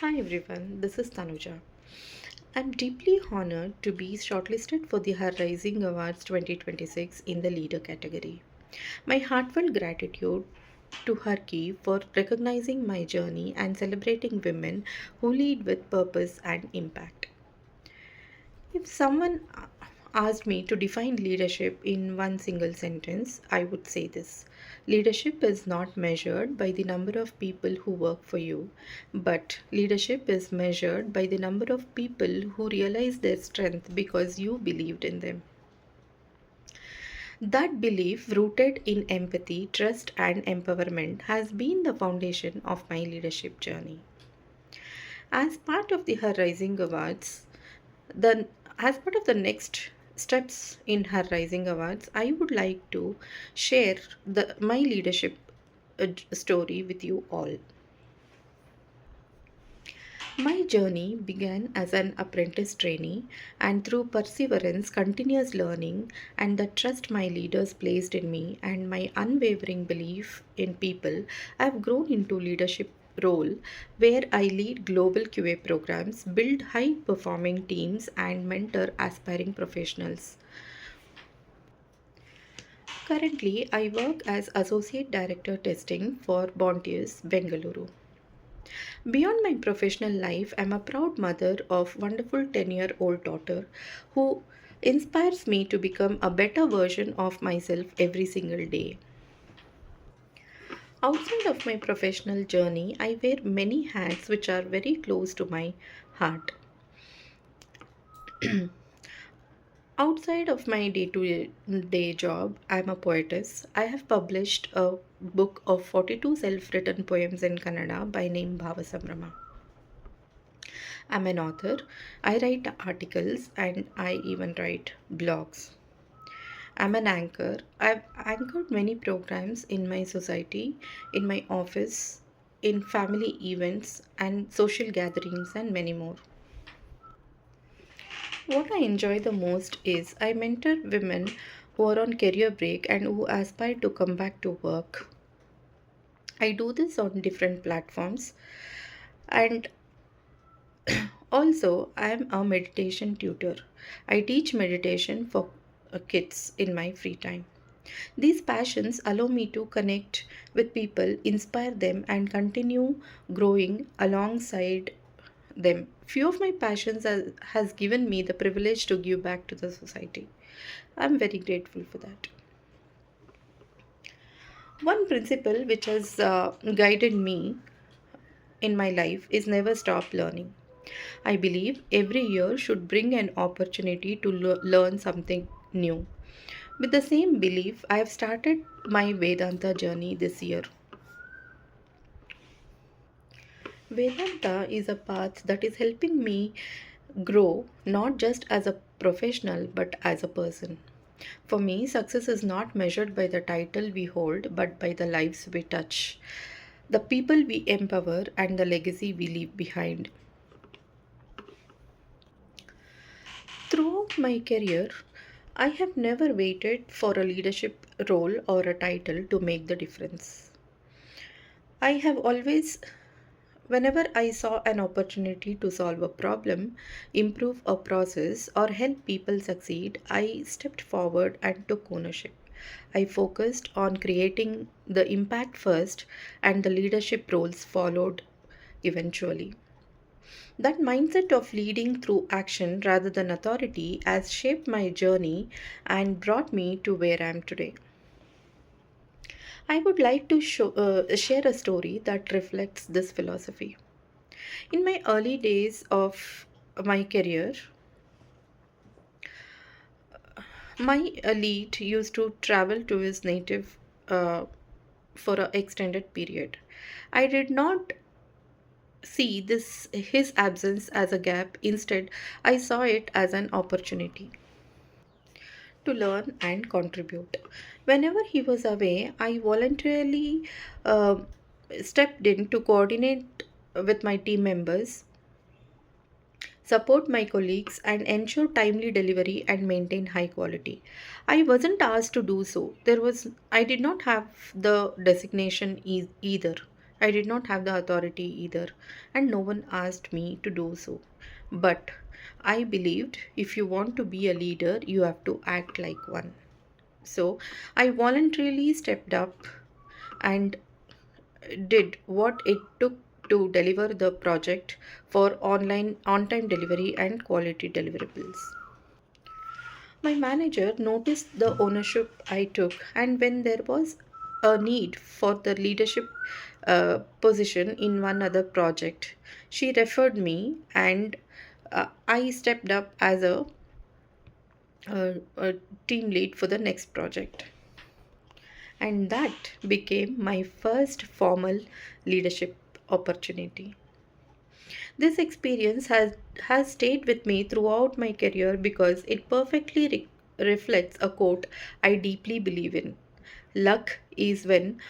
Hi everyone, this is Tanuja. I'm deeply honored to be shortlisted for the HerRising Awards 2026 in the leader category. My heartfelt gratitude to Harki for recognizing my journey and celebrating women who lead with purpose and impact. If someone asked me to define leadership in one single sentence, I would say this: leadership is not measured by the number of people who work for you, but leadership is measured by the number of people who realize their strength because you believed in them. That belief, rooted in empathy, trust, and empowerment, has been the foundation of my leadership journey. As part of the Her Rising Awards, the as part of the next steps in Her Rising Awards, I would like to share my leadership story with you all. My journey began as an apprentice trainee, and through perseverance, continuous learning, and the trust my leaders placed in me, and my unwavering belief in people, I have grown into leadership role where I lead global QA programs, build high performing teams, and mentor aspiring professionals. Currently, I work as Associate Director Testing for Bontius, Bengaluru. Beyond my professional life, I'm a proud mother of wonderful 10-year-old daughter who inspires me to become a better version of myself every single day. Outside of my professional journey, I wear many hats which are very close to my heart. Outside of my day to day job, I'm a poetess. I have published a book of 42 self written poems in Kannada by name Bhavasamrama. I'm an author. I write articles and I even write blogs. I'm an anchor. I've anchored many programs in my society, in my office, in family events and social gatherings, and many more. What I enjoy the most is I mentor women who are on career break and who aspire to come back to work. I do this on different platforms, and also, I am a meditation tutor. I teach meditation for kids in my free time. These passions allow me to connect with people, inspire them, and continue growing alongside them. Few of my passions has given me the privilege to give back to the society. I'm very grateful for that. One principle which has guided me in my life is never stop learning. I believe every year should bring an opportunity to learn something new. With the same belief, I have started my Vedanta journey this year. Vedanta is a path that is helping me grow not just as a professional but as a person. For me, success is not measured by the title we hold but by the lives we touch, the people we empower, and the legacy we leave behind. Throughout my career, I have never waited for a leadership role or a title to make the difference. I have always, whenever I saw an opportunity to solve a problem, improve a process, or help people succeed, I stepped forward and took ownership. I focused on creating the impact first, and the leadership roles followed eventually. That mindset of leading through action rather than authority has shaped my journey and brought me to where I am today. I would like to share a story that reflects this philosophy. In my early days of my career, my lead used to travel to his native for an extended period. I did not see this his absence as a gap. Instead, I saw it as an opportunity to learn and contribute. Whenever he was away, I voluntarily uh, stepped in to coordinate with my team members, support my colleagues, and ensure timely delivery and maintain high quality. I wasn't asked to do so. I did not have the designation either. I did not have the authority either, and no one asked me to do so. But I believed if you want to be a leader, you have to act like one. So I voluntarily stepped up and did what it took to deliver the project for online on time delivery and quality deliverables. My manager noticed the ownership I took, and when there was a need for the leadership position in one other project, she referred me, and I stepped up as a team lead for the next project. And that became my first formal leadership opportunity. This experience has stayed with me throughout my career because it perfectly reflects a quote I deeply believe in. Luck is when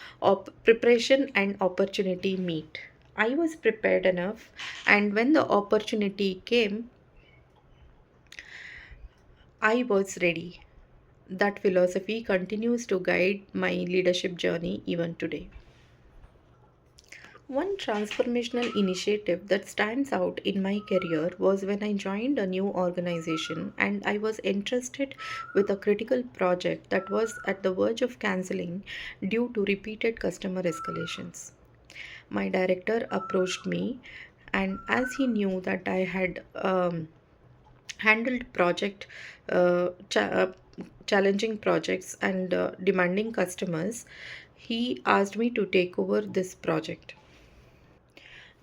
preparation and opportunity meet. I was prepared enough, and when the opportunity came, I was ready. That philosophy continues to guide my leadership journey even today. One transformational initiative that stands out in my career was when I joined a new organization and I was entrusted with a critical project that was at the verge of canceling due to repeated customer escalations. My director approached me, and as he knew that I had handled challenging projects and demanding customers, he asked me to take over this project.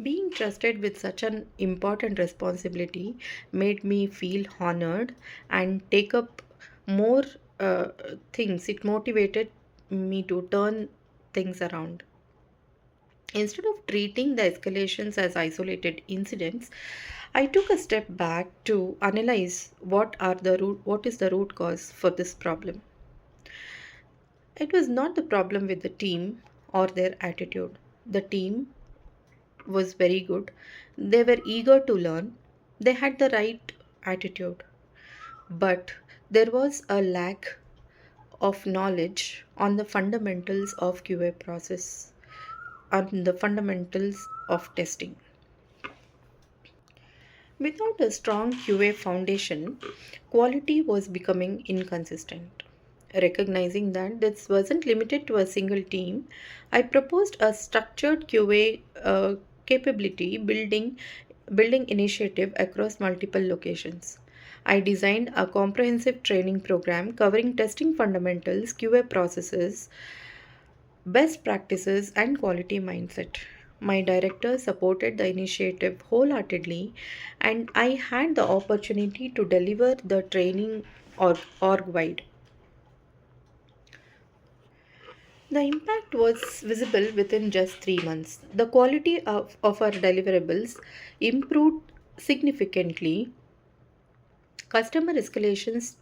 Being trusted with such an important responsibility made me feel honored and take up more uh, things. It motivated me to turn things around. Instead of treating the escalations as isolated incidents, I took a step back to analyze what is the root cause for this problem. It was not the problem with the team or their attitude. The team was very good. They were eager to learn. They had the right attitude. But there was a lack of knowledge on the fundamentals of QA process, on the fundamentals of testing. Without a strong QA foundation, quality was becoming inconsistent. Recognizing that this wasn't limited to a single team, I proposed a structured QA capability building initiative across multiple locations. I designed a comprehensive training program covering testing fundamentals, QA processes, best practices, and quality mindset. My director supported the initiative wholeheartedly, and I had the opportunity to deliver the training org wide. The impact was visible within just 3 months. The quality of our deliverables improved significantly. Customer escalations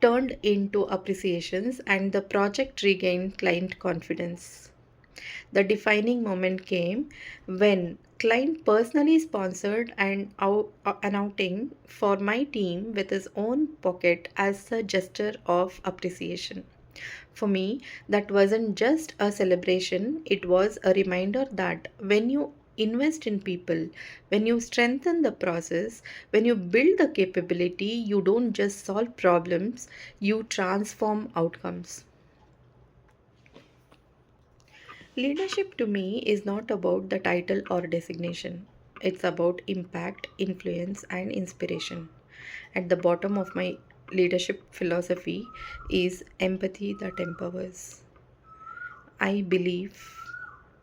turned into appreciations, and the project regained client confidence. The defining moment came when client personally sponsored an outing for my team with his own pocket as a gesture of appreciation. For me, that wasn't just a celebration, it was a reminder that when you invest in people, when you strengthen the process, when you build the capability, you don't just solve problems, you transform outcomes. Leadership to me is not about the title or designation. It's about impact, influence, and inspiration. At the bottom of my leadership philosophy is empathy that empowers. I believe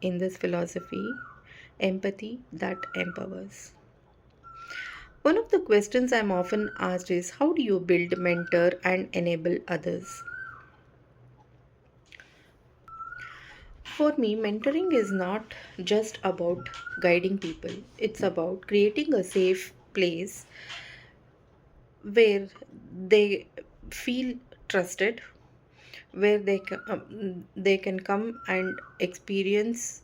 in this philosophy, empathy that empowers. One of the questions I'm often asked is, how do you build, mentor, and enable others? For me, mentoring is not just about guiding people, it's about creating a safe place where they feel trusted, where they can come and experience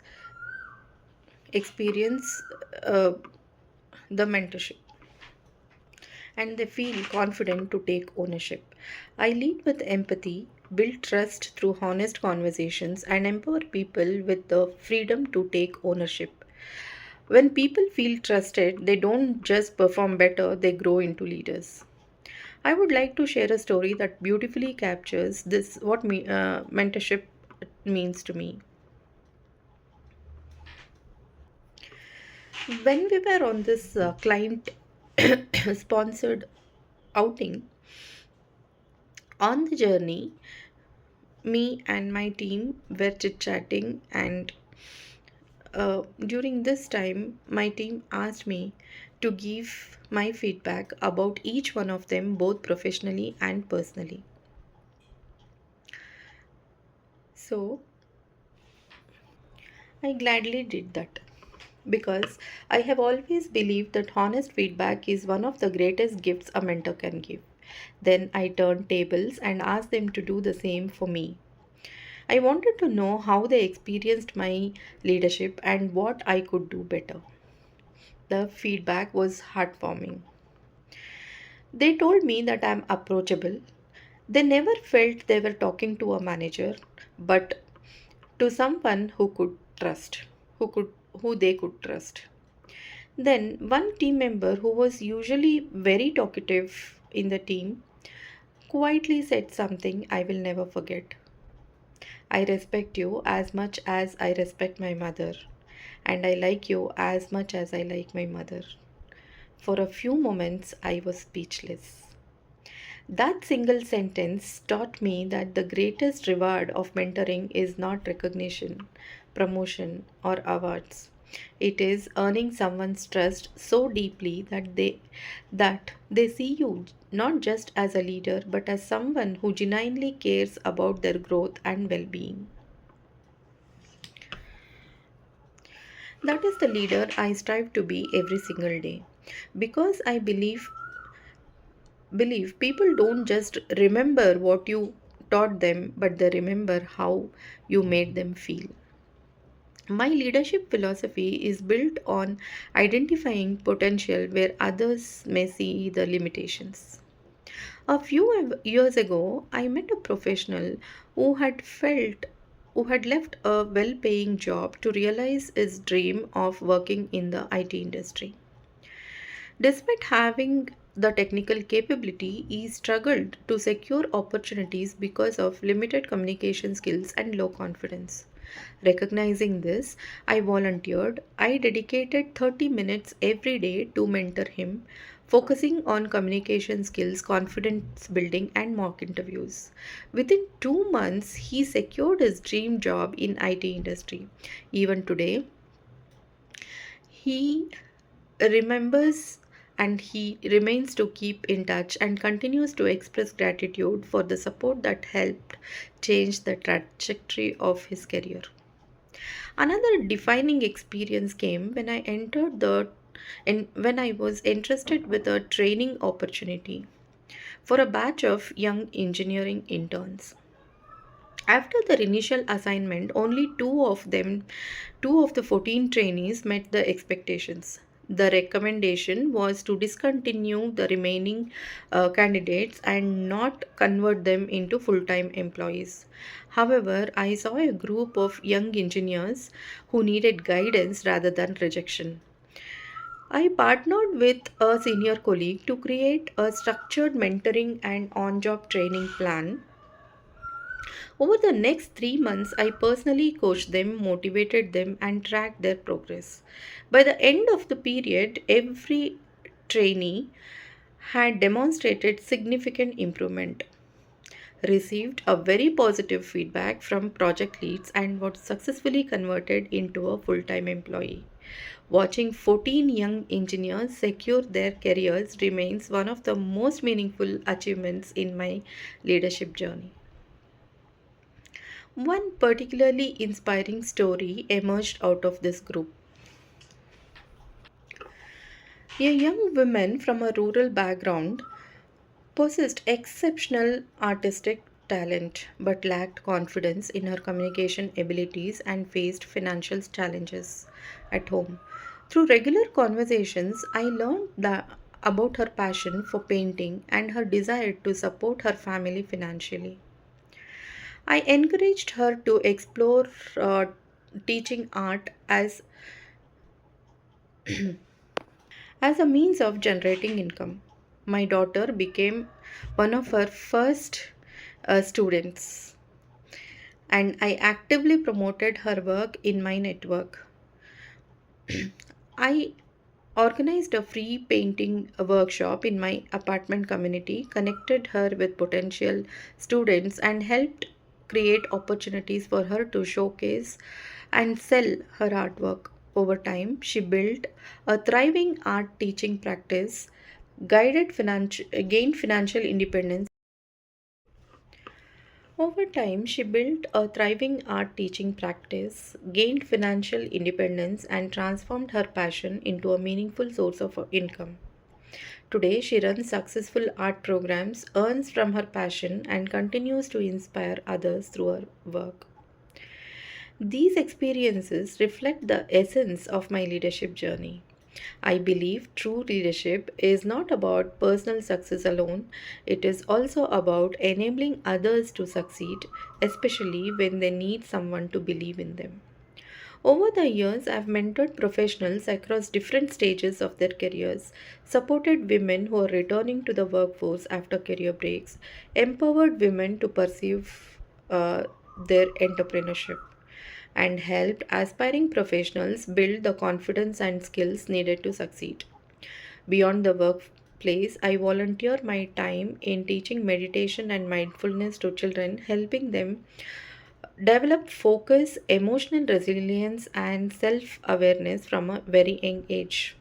uh, the mentorship, and they feel confident to take ownership. I lead with empathy. build trust through honest conversations, and empower people with the freedom to take ownership. When people feel trusted, they don't just perform better, they grow into leaders. I would like to share a story that beautifully captures this mentorship means to me. When we were on this client sponsored outing, on the journey, me and my team were chit chatting, and during this time, my team asked me to give my feedback about each one of them, both professionally and personally. So, I gladly did that because I have always believed that honest feedback is one of the greatest gifts a mentor can give. Then I turned tables and asked them to do the same for me. I wanted to know how they experienced my leadership and what I could do better. The feedback was heartwarming. They told me that I'm approachable. They never felt they were talking to a manager, but to someone who they could trust. Then one team member who was usually very talkative in the team quietly said something I will never forget. I respect you as much as I respect my mother, and I like you as much as I like my mother. For a few moments, I was speechless. That single sentence taught me that the greatest reward of mentoring is not recognition, promotion, or awards. It is earning someone's trust so deeply that they see you not just as a leader but as someone who genuinely cares about their growth and well-being. That is the leader I strive to be every single day because I believe people don't just remember what you taught them, but they remember how you made them feel. My leadership philosophy is built on identifying potential where others may see the limitations. A few years ago, I met a professional who had felt who had left a well-paying job to realize his dream of working in the IT industry. Despite having the technical capability, he struggled to secure opportunities because of limited communication skills and low confidence. Recognizing this, I volunteered. I dedicated 30 minutes every day to mentor him, focusing on communication skills, confidence building, and mock interviews. Within 2 months, he secured his dream job in IT industry. Even today, he remembers and he remains to keep in touch and continues to express gratitude for the support that helped change the trajectory of his career. Another defining experience came when I entered the and when I was interested with a training opportunity for a batch of young engineering interns. After the initial assignment, only two of the 14 trainees met the expectations. The recommendation was to discontinue the remaining candidates and not convert them into full time employees. However, I saw a group of young engineers who needed guidance rather than rejection. I partnered with a senior colleague to create a structured mentoring and on job training plan. Over the next 3 months, I personally coached them, motivated them, and tracked their progress. By the end of the period, every trainee had demonstrated significant improvement, received a very positive feedback from project leads, and was successfully converted into a full time employee. Watching 14 young engineers secure their careers remains one of the most meaningful achievements in my leadership journey. One particularly inspiring story emerged out of this group. A young woman from a rural background possessed exceptional artistic talent but lacked confidence in her communication abilities and faced financial challenges at home. Through regular conversations, I learned about her passion for painting and her desire to support her family financially. I encouraged her to explore uh, teaching art as a means of generating income. My daughter became one of her first students, and I actively promoted her work in my network. I organized a free painting workshop in my apartment community, connected her with potential students, and helped create opportunities for her to showcase and sell her artwork. Over time, she built a thriving art teaching practice, gained financial independence. Over time, she built a thriving art teaching practice, gained financial independence, and transformed her passion into a meaningful source of income. Today, she runs successful art programs, earns from her passion, and continues to inspire others through her work. These experiences reflect the essence of my leadership journey. I believe true leadership is not about personal success alone, it is also about enabling others to succeed, especially when they need someone to believe in them. Over the years, I've mentored professionals across different stages of their careers, supported women who are returning to the workforce after career breaks, empowered women to pursue uh, their entrepreneurship, and helped aspiring professionals build the confidence and skills needed to succeed. Beyond the workplace, I volunteer my time in teaching meditation and mindfulness to children, helping them develop focus, emotional resilience, and self awareness from a very young age.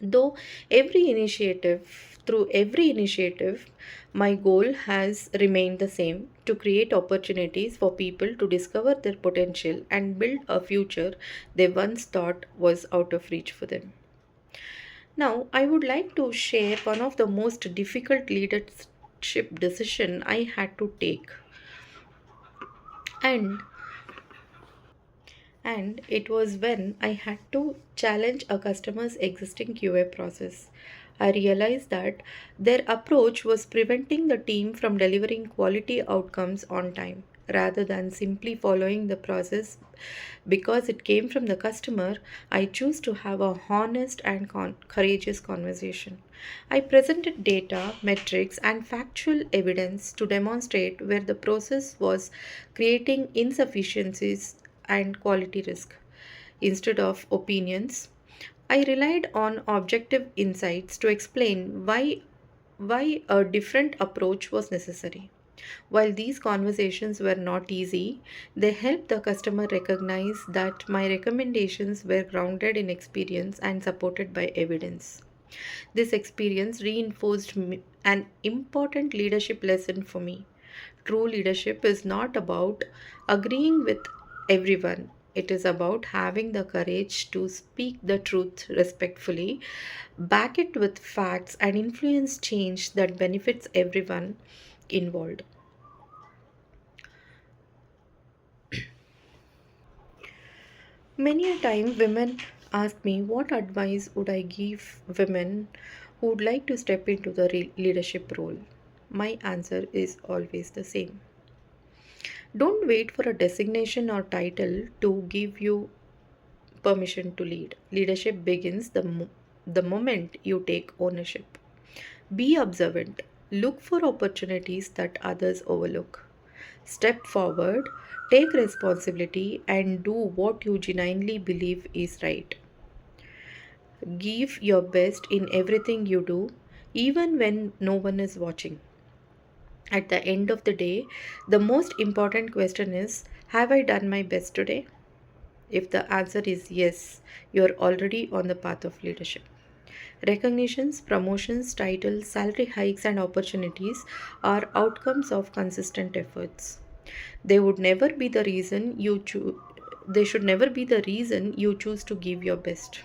Though through every initiative, my goal has remained the same to create opportunities for people to discover their potential and build a future they once thought was out of reach for them. Now, I would like to share one of the most difficult leadership decision I had to take. And and it was when I had to challenge a customer's existing QA process. I realized that their approach was preventing the team from delivering quality outcomes on time. Rather than simply following the process because it came from the customer, I choose to have a honest and courageous conversation. I presented data, metrics, and factual evidence to demonstrate where the process was creating insufficiencies and quality risk. Instead of opinions, I relied on objective insights to explain why a different approach was necessary. While these conversations were not easy, they helped the customer recognize that my recommendations were grounded in experience and supported by evidence. This experience reinforced an important leadership lesson for me. True leadership is not about agreeing with everyone. It is about having the courage to speak the truth respectfully, back it with facts, and influence change that benefits everyone involved. Many a time, women ask me what advice would I give women who would like to step into the leadership role. My answer is always the same. Don't wait for a designation or title to give you permission to lead. Leadership begins the moment you take ownership. Be observant. Look for opportunities that others overlook. Step forward, take responsibility, and do what you genuinely believe is right. Give your best in everything you do, even when no one is watching. At the end of the day, the most important question is, have I done my best today? If the answer is yes, you are already on the path of leadership. Recognitions, promotions, titles, salary hikes, and opportunities are outcomes of consistent efforts. They would never be the reason you choose. They should never be the reason you choose to give your best.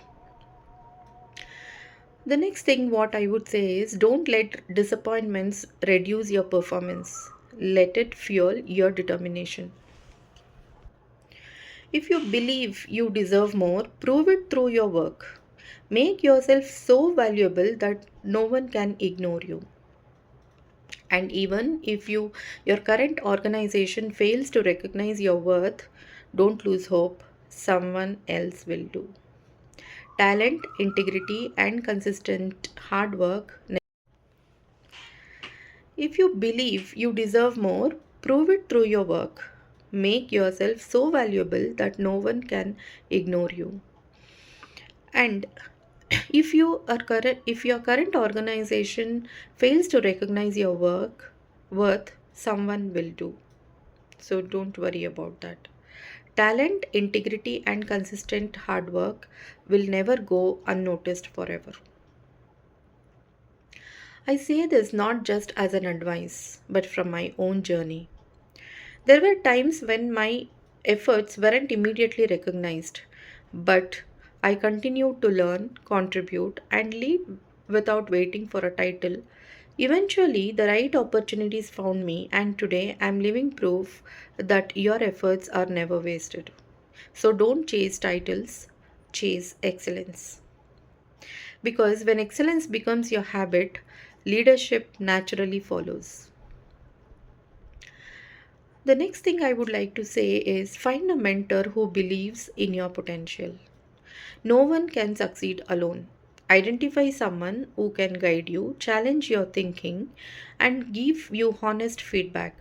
The next thing, what I would say is don't let disappointments reduce your performance. Let it fuel your determination. If you believe you deserve more, prove it through your work. Make yourself so valuable that no one can ignore you. And even if your current organization fails to recognize your worth, don't lose hope. Someone else will do. Talent, integrity, and consistent hard work. If you believe you deserve more, prove it through your work. Make yourself so valuable that no one can ignore you. And if your current organization fails to recognize your worth, someone will do. So don't worry about that. Talent, integrity, and consistent hard work will never go unnoticed forever. I say this not just as an advice, but from my own journey. There were times when my efforts weren't immediately recognized, but I continued to learn, contribute, and lead without waiting for a title. Eventually, the right opportunities found me, and today I'm living proof that your efforts are never wasted. So don't chase titles, chase excellence. Because when excellence becomes your habit, leadership naturally follows. The next thing I would like to say is find a mentor who believes in your potential. No one can succeed alone. Identify someone who can guide you, challenge your thinking, and give you honest feedback.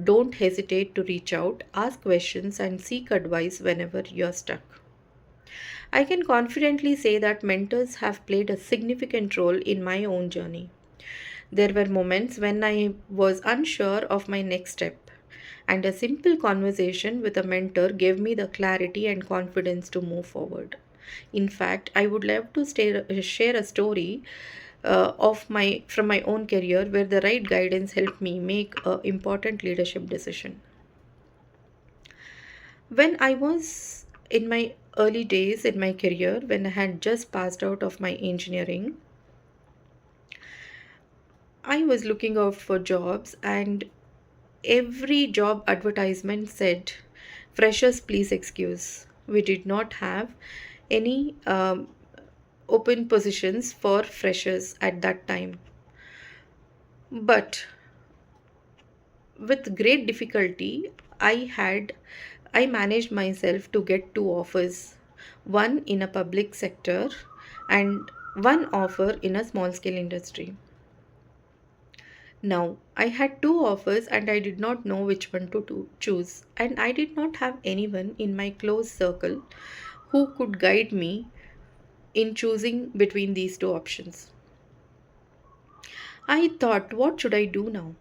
Don't hesitate to reach out, ask questions, and seek advice whenever you're stuck. I can confidently say that mentors have played a significant role in my own journey. There were moments when I was unsure of my next step, and a simple conversation with a mentor gave me the clarity and confidence to move forward. In fact, I would love to share a story of my from my own career where the right guidance helped me make an important leadership decision. When I was in my early days in my career, when I had just passed out of my engineering, I was looking out for jobs, and every job advertisement said, "Freshers, please excuse." We did not have any open positions for freshers at that time. But with great difficulty, I managed myself to get two offers, one in a public sector and one offer in a small scale industry. Now, I had two offers and I did not know which one to choose, and I did not have anyone in my close circle who could guide me in choosing between these two options. I thought, what should I do now?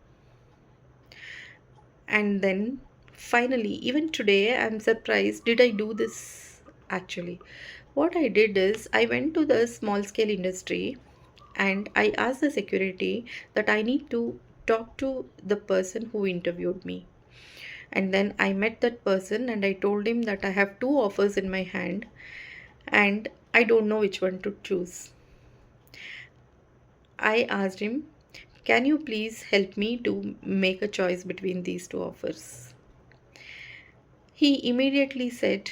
And then finally, even today, I'm surprised, did I do this actually? What I did is, I went to the small scale industry and I asked the security that I need to talk to the person who interviewed me. And then I met that person and I told him that I have two offers in my hand and I don't know which one to choose. I asked him, "Can you please help me to make a choice between these two offers?" He immediately said,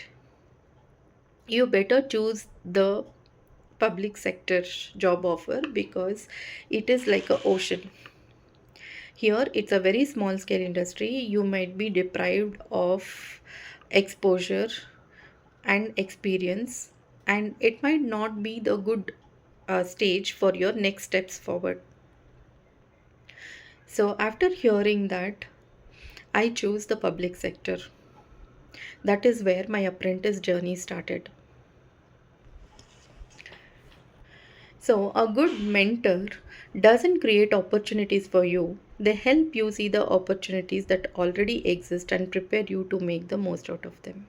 "You better choose the public sector job offer because it is like an ocean. Here, it's a very small scale industry. You might be deprived of exposure and experience, and it might not be the good stage for your next steps forward." So, after hearing that, I chose the public sector. That is where my apprentice journey started. So, a good mentor doesn't create opportunities for you, they help you see the opportunities that already exist and prepare you to make the most out of them.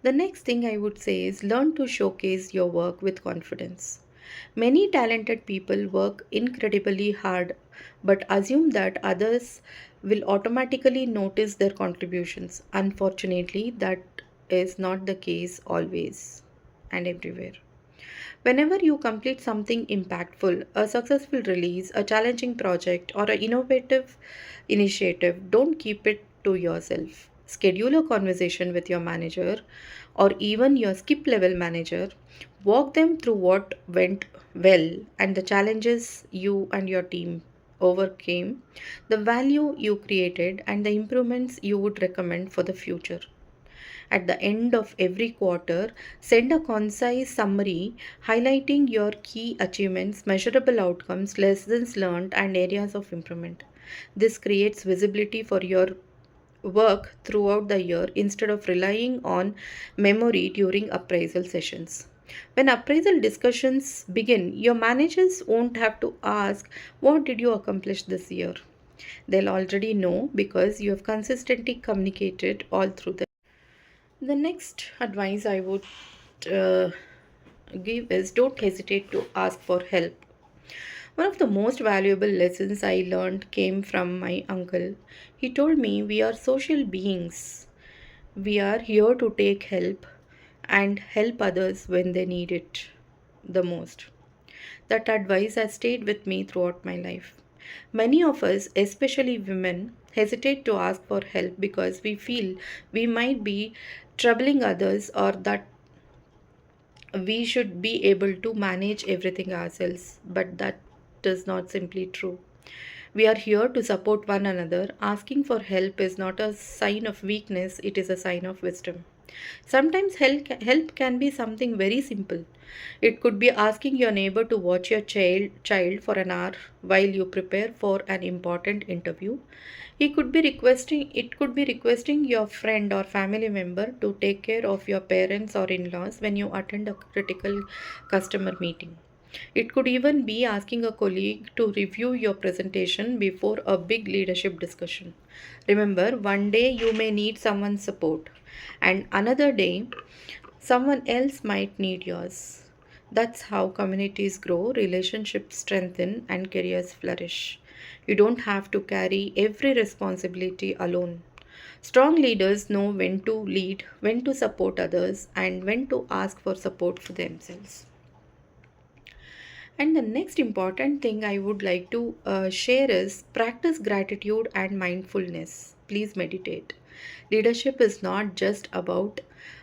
The next thing I would say is learn to showcase your work with confidence. Many talented people work incredibly hard but assume that others will automatically notice their contributions. Unfortunately, that is not the case always and everywhere. Whenever you complete something impactful, a successful release, a challenging project, or an innovative initiative, don't keep it to yourself. Schedule a conversation with your manager or even your skip level manager. Walk them through what went well and the challenges you and your team. overcame, the value you created, and the improvements you would recommend for the future. At the end of every quarter, send a concise summary highlighting your key achievements, measurable outcomes, lessons learned, and areas of improvement. This creates visibility for your work throughout the year instead of relying on memory during appraisal sessions. When appraisal discussions begin, your managers won't have to ask, "What did you accomplish this year?" They'll already know because you have consistently communicated all through the next advice I would uh, give is don't hesitate to ask for help. One of the most valuable lessons I learned came from my uncle. He told me we are social beings. We are here to take help and help others when they need it the most. That advice has stayed with me throughout my life. Many of us, especially women, hesitate to ask for help because we feel we might be troubling others or that we should be able to manage everything ourselves. But that is not simply true. We are here to support one another. Asking for help is not a sign of weakness, it is a sign of wisdom. Sometimes help can be something very simple. It could be asking your neighbor to watch your child for an hour while you prepare for an important interview. It could be requesting your friend or family member to take care of your parents or in-laws when you attend a critical customer meeting. It could even be asking a colleague to review your presentation before a big leadership discussion. Remember, one day you may need someone's support, and another day someone else might need yours. That's how communities grow, relationships strengthen, and careers flourish. You don't have to carry every responsibility alone. Strong leaders know when to lead, when to support others, and when to ask for support for themselves. And the next important thing I would like to share is practice gratitude and mindfulness. Please meditate. Leadership is not just about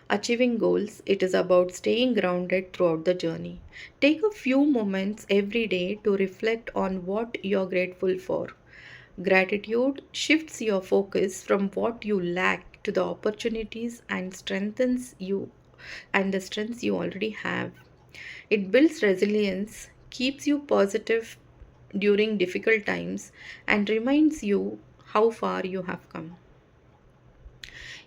achieving goals, it is about staying grounded throughout the journey. Take a few moments every day to reflect on what you're grateful for. Gratitude shifts your focus from what you lack to the opportunities and the strengths you already have. It builds resilience, keeps you positive during difficult times, and reminds you how far you have come.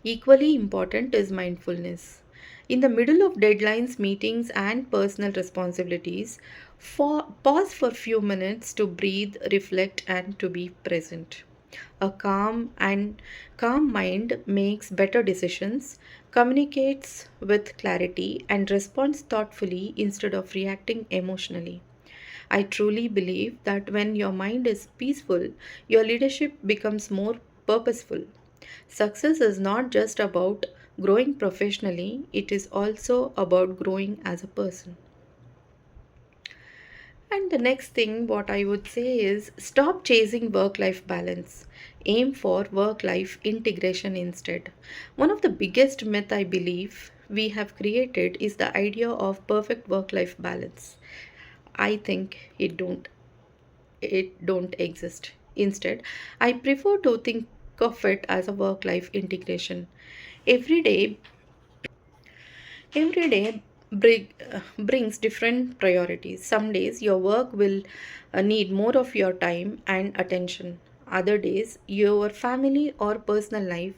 Equally important is mindfulness. In the middle of deadlines, meetings, and personal responsibilities, pause for a few minutes to breathe, reflect, and to be present. A calm mind makes better decisions, communicates with clarity, and responds thoughtfully instead of reacting emotionally. I truly believe that when your mind is peaceful, your leadership becomes more purposeful. Success is not just about growing professionally, it is also about growing as a person. And the next thing, what I would say is stop chasing work life balance. Aim for work life integration instead. One of the biggest myth I believe we have created is the idea of perfect work life balance. I think it don't exist. Instead, I prefer to think of it as a work life integration. Every day Every day brings different priorities. Some days your work will need more of your time and attention. Other days, your family or personal life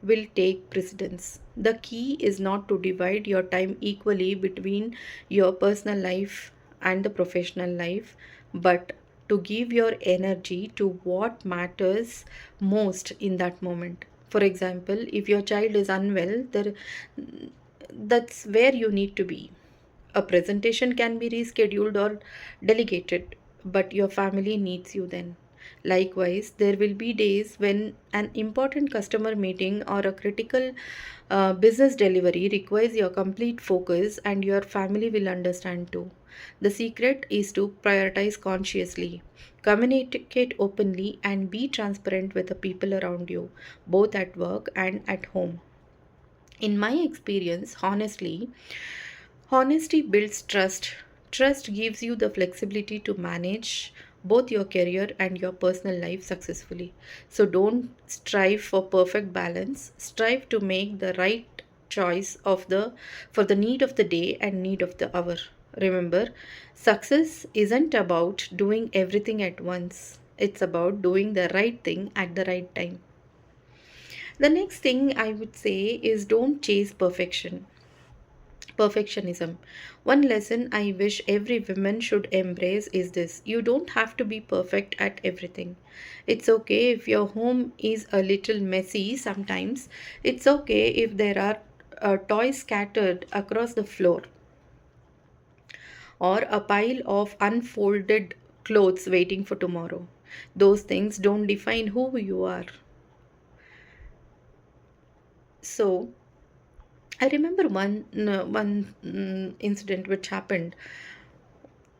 will take precedence. The key is not to divide your time equally between your personal life and the professional life, but to give your energy to what matters most in that moment. For example, if your child is unwell, that's where you need to be. A presentation can be rescheduled or delegated, but your family needs you then. Likewise, there will be days when an important customer meeting or a critical business delivery requires your complete focus, and your family will understand too. The secret is to prioritize consciously, communicate openly, and be transparent with the people around you, both at work and at home. In my experience, honesty builds trust. Trust gives you the flexibility to manage both your career and your personal life successfully. So don't strive for perfect balance. Strive to make the right choice of the for the need of the day and need of the hour. Remember, success isn't about doing everything at once. It's about doing the right thing at the right time. The next thing I would say is don't chase perfectionism. One lesson I wish every woman should embrace is this: you don't have to be perfect at everything. It's okay if your home is a little messy sometimes. It's okay if there are toys scattered across the floor or a pile of unfolded clothes waiting for tomorrow. Those things don't define who you are. So, I remember one incident which happened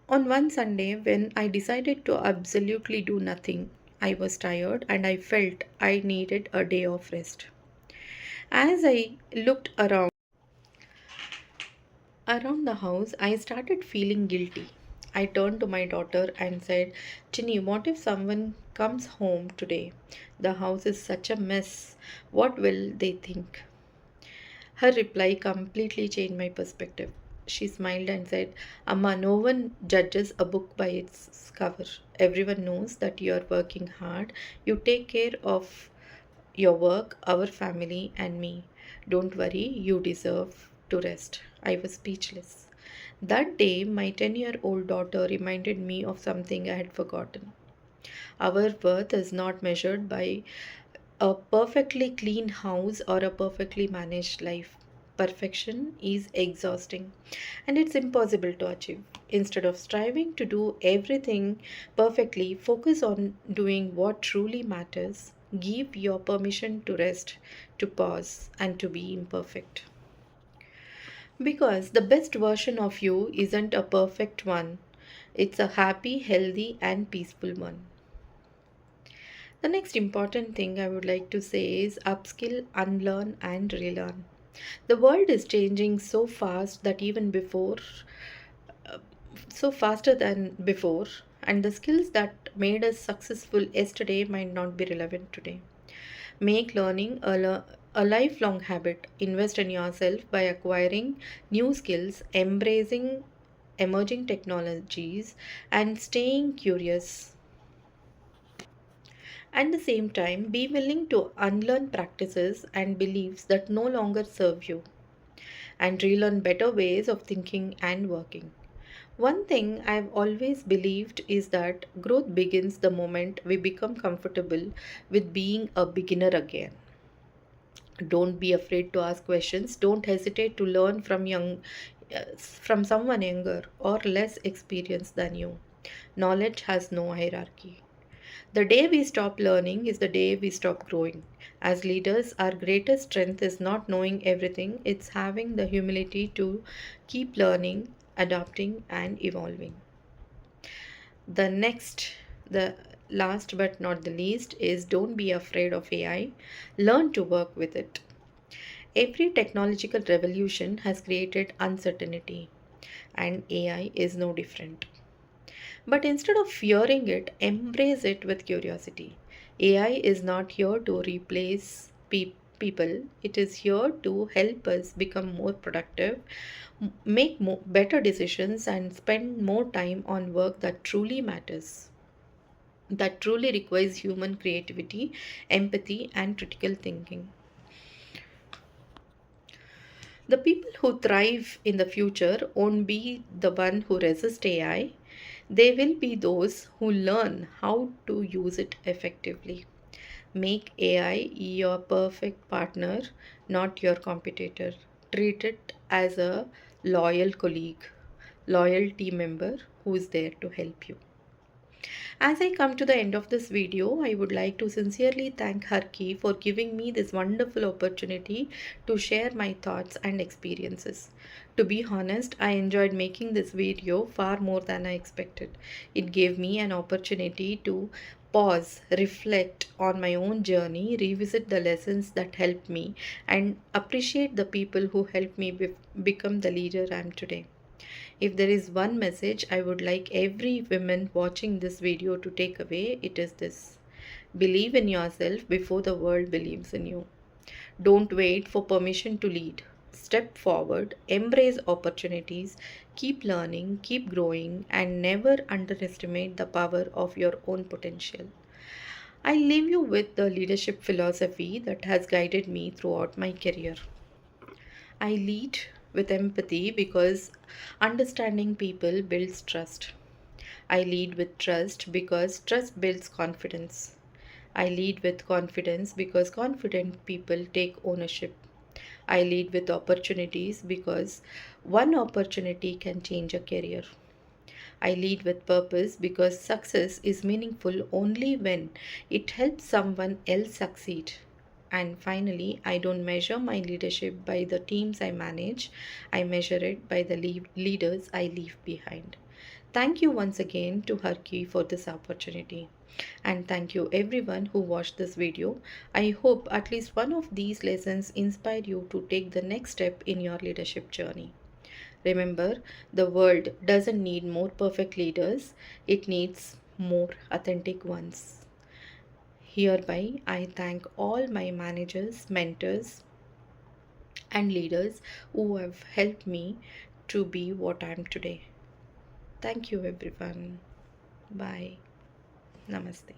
on one Sunday when I decided to absolutely do nothing. I was tired and I felt I needed a day of rest. As I looked around the house, I started feeling guilty. I turned to my daughter and said, Chinny, what if someone comes home today? The house is such a mess. What will they think? Her reply completely changed my perspective. She smiled and said, Amma, no one judges a book by its cover. Everyone knows that you are working hard. You take care of your work, our family, and me. Don't worry, you deserve to rest. I was speechless. That day, my 10-year-old daughter reminded me of something I had forgotten. Our worth is not measured by a perfectly clean house or a perfectly managed life. Perfection is exhausting and it's impossible to achieve. Instead of striving to do everything perfectly, focus on doing what truly matters. Give your permission to rest, to pause, and to be imperfect. Because the best version of you isn't a perfect one, it's a happy, healthy, and peaceful one. The next important thing I would like to say is upskill, unlearn, and relearn. The world is changing so fast that even before, so faster than before, and the skills that made us successful yesterday might not be relevant today. Make learning a lifelong habit. Invest in yourself by acquiring new skills, embracing emerging technologies, and staying curious. At the same time, be willing to unlearn practices and beliefs that no longer serve you and relearn better ways of thinking and working. One thing I've always believed is that growth begins the moment we become comfortable with being a beginner again. Don't be afraid to ask questions. Don't hesitate to learn from someone younger or less experienced than you. Knowledge has no hierarchy. The day we stop learning is the day we stop growing. As leaders, our greatest strength is not knowing everything, it's having the humility to keep learning, adapting, and evolving. The next, the last but not the least, is don't be afraid of AI, learn to work with it. Every technological revolution has created uncertainty, and AI is no different. But instead of fearing it, embrace it with curiosity. AI is not here to replace people, it is here to help us become more productive, make better decisions, and spend more time on work that truly matters, that truly requires human creativity, empathy, and critical thinking. The people who thrive in the future won't be the one who resist AI. They will be those who learn how to use it effectively. Make AI your perfect partner, not your competitor. Treat it as a loyal colleague, loyal team member who is there to help you. As I come to the end of this video, I would like to sincerely thank Harki for giving me this wonderful opportunity to share my thoughts and experiences. To be honest, I enjoyed making this video far more than I expected. It gave me an opportunity to pause, reflect on my own journey, revisit the lessons that helped me, and appreciate the people who helped me become the leader I am today. If there is one message I would like every woman watching this video to take away, it is this: believe in yourself before the world believes in you. Don't wait for permission to lead. Step forward, embrace opportunities, keep learning, keep growing, and never underestimate the power of your own potential. I leave you with the leadership philosophy that has guided me throughout my career. I lead with empathy because understanding people builds trust. I lead with trust because trust builds confidence. I lead with confidence because confident people take ownership. I lead with opportunities because one opportunity can change a career. I lead with purpose because success is meaningful only when it helps someone else succeed. And finally, I don't measure my leadership by the teams I manage, I measure it by the leaders I leave behind. Thank you once again to Harki for this opportunity. And thank you everyone who watched this video. I hope at least one of these lessons inspire you to take the next step in your leadership journey. Remember, the world doesn't need more perfect leaders, it needs more authentic ones. Hereby, I thank all my managers, mentors, and leaders who have helped me to be what I am today. Thank you, everyone. Bye. Namaste.